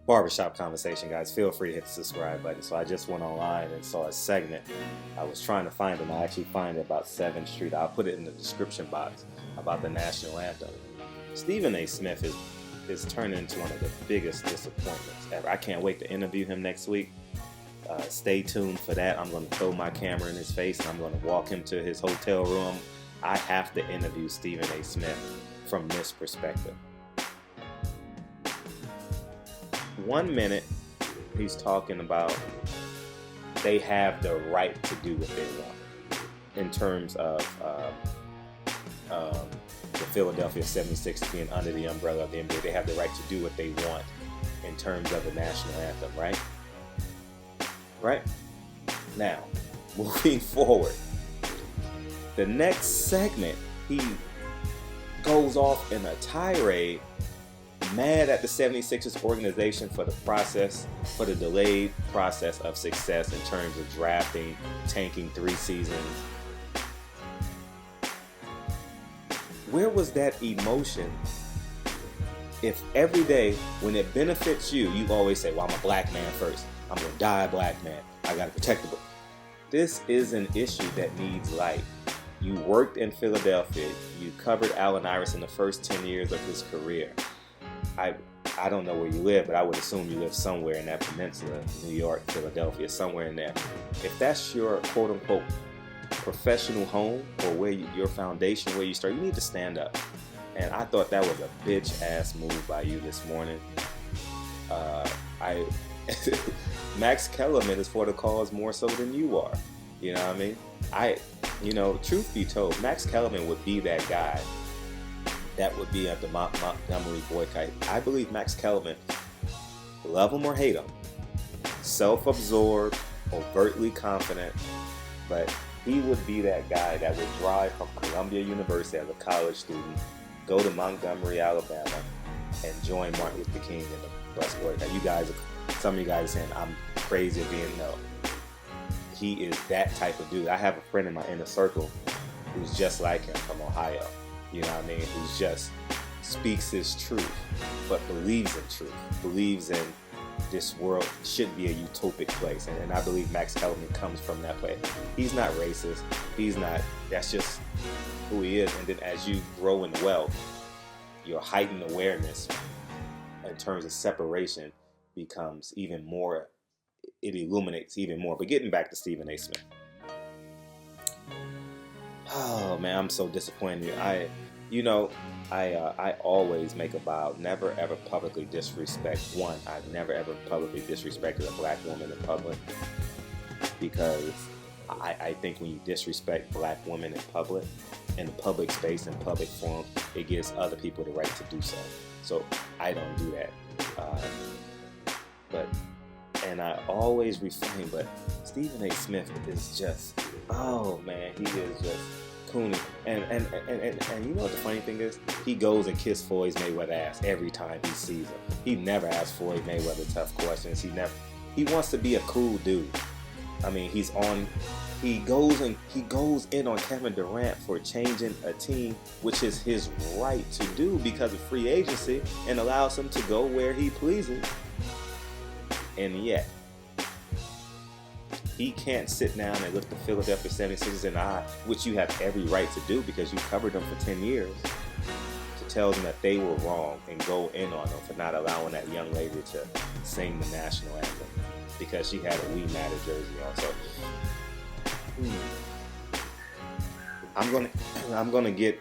Barbershop Conversation, guys. Feel free to hit the subscribe button. So I just went online and saw a segment. I was trying to find it, and I actually find it about 7th Street. I'll put it in the description box about the national anthem. Stephen A. Smith is turning into one of the biggest disappointments ever. I can't wait to interview him next week. Stay tuned for that. I'm going to throw my camera in his face, and I'm going to walk him to his hotel room. I have to interview Stephen A. Smith from this perspective. 1 minute, he's talking about they have the right to do what they want in terms of the Philadelphia 76ers being under the umbrella of the NBA. They have the right to do what they want in terms of the national anthem, right? Right? Now, moving forward, the next segment, he goes off in a tirade, mad at the 76ers organization for the delayed process of success in terms of drafting, tanking 3 seasons. Where was that emotion if every day when it benefits you, you always say, well, I'm a black man first. I'm going to die a black man. I got to protect the book. This is an issue that needs light. You worked in Philadelphia. You covered Allen Iverson the first 10 years of his career. I don't know where you live, but I would assume you live somewhere in that peninsula, New York, Philadelphia, somewhere in there. If that's your quote-unquote professional home or where your foundation, where you start, you need to stand up. And I thought that was a bitch-ass move by you this morning. Max Kellerman is for the cause more so than you are. You know what I mean? Truth be told, Max Kellerman would be that guy that would be at the Montgomery boycott. I believe Max Kellerman, love him or hate him, self-absorbed, overtly confident, but he would be that guy that would drive from Columbia University as a college student, go to Montgomery, Alabama, and join Martin Luther King in the bus boycott. Some of you guys are saying I'm crazy being no. He is that type of dude. I have a friend in my inner circle who's just like him from Ohio. You know what I mean? Who just speaks his truth, but believes in truth, believes in this world should be a utopic place. And I believe Max Kellerman comes from that place. He's not racist. That's just who he is. And then as you grow in wealth, your heightened awareness in terms of separation becomes even more, it illuminates even more. But getting back to Stephen A. Smith. Oh man, I'm so disappointed. I always make a vow, never ever publicly disrespect one. I've never ever publicly disrespected a black woman in public, because I think when you disrespect black women in public, in the public space, in public forum, it gives other people the right to do so. So I don't do that. And I always refrain, but Stephen A. Smith is just, oh man, he is just coony. And you know what the funny thing is? He goes and kisses Floyd Mayweather's ass every time he sees him. He never asks Floyd Mayweather tough questions. He wants to be a cool dude. I mean, he goes in on Kevin Durant for changing a team, which is his right to do because of free agency, and allows him to go where he pleases. And yet, he can't sit down and look the Philadelphia 76ers in the eye, which you have every right to do because you covered them for 10 years, to tell them that they were wrong and go in on them for not allowing that young lady to sing the national anthem because she had a We Matter jersey on. So, I'm gonna get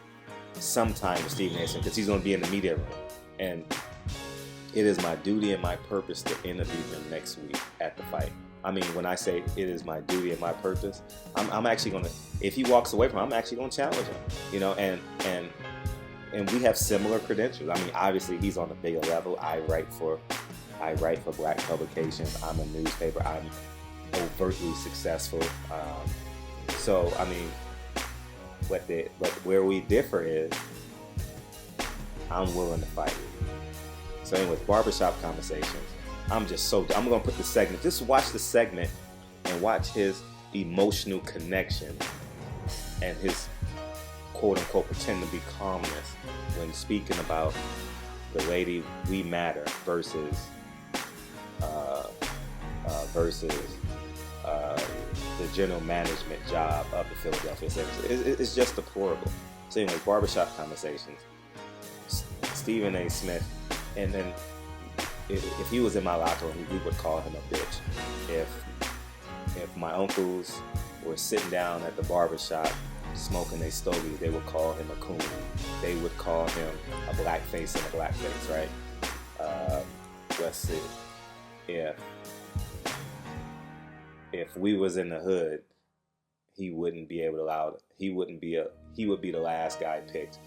some time with Stephen A. Smith because he's gonna be in the media room, and it is my duty and my purpose to interview him next week at the fight. I mean, when I say it is my duty and my purpose, I'm actually gonna. If he walks away from it, I'm actually gonna challenge him. You know, and we have similar credentials. I mean, obviously he's on a bigger level. I write for black publications. I'm a newspaper. I'm overtly successful. So I mean, but where we differ is, I'm willing to fight. So anyways, Barbershop Conversations. I'm gonna put the segment. Just watch the segment and watch his emotional connection and his quote unquote pretend to be calmness when speaking about the lady We Matter versus versus the general management job of the Philadelphia 76ers. It's just deplorable. So anyway, barbershop conversations. Stephen A. Smith, and then if he was in my locker room, we would call him a bitch. If my uncles were sitting down at the barbershop smoking their stogies, they would call him a coon. They would call him a blackface and a blackface, right? Let's see. If we was in the hood, he wouldn't be able to allow it. He would be the last guy picked,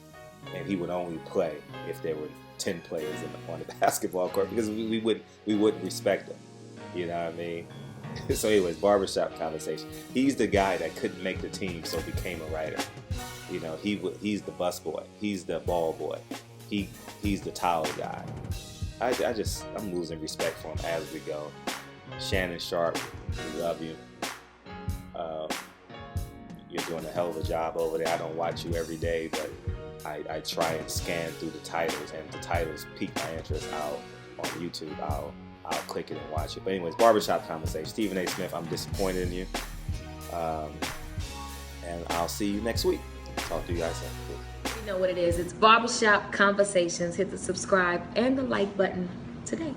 and he would only play if there were 10 players on the basketball court, because we wouldn't respect him. You know what I mean? So anyways, barbershop conversation. He's the guy that couldn't make the team, so became a writer. You know, he's the bus boy. He's the ball boy. He's the towel guy. I'm losing respect for him as we go. Shannon Sharp, we love you. You're doing a hell of a job over there. I don't watch you every day, but I try and scan through the titles, and if the titles pique my interest, on YouTube, I'll click it and watch it. But anyways, barbershop conversation. Stephen A. Smith, I'm disappointed in you. And I'll see you next week. Talk to you guys soon. You know what it is. It's Barbershop Conversations. Hit the subscribe and the like button today.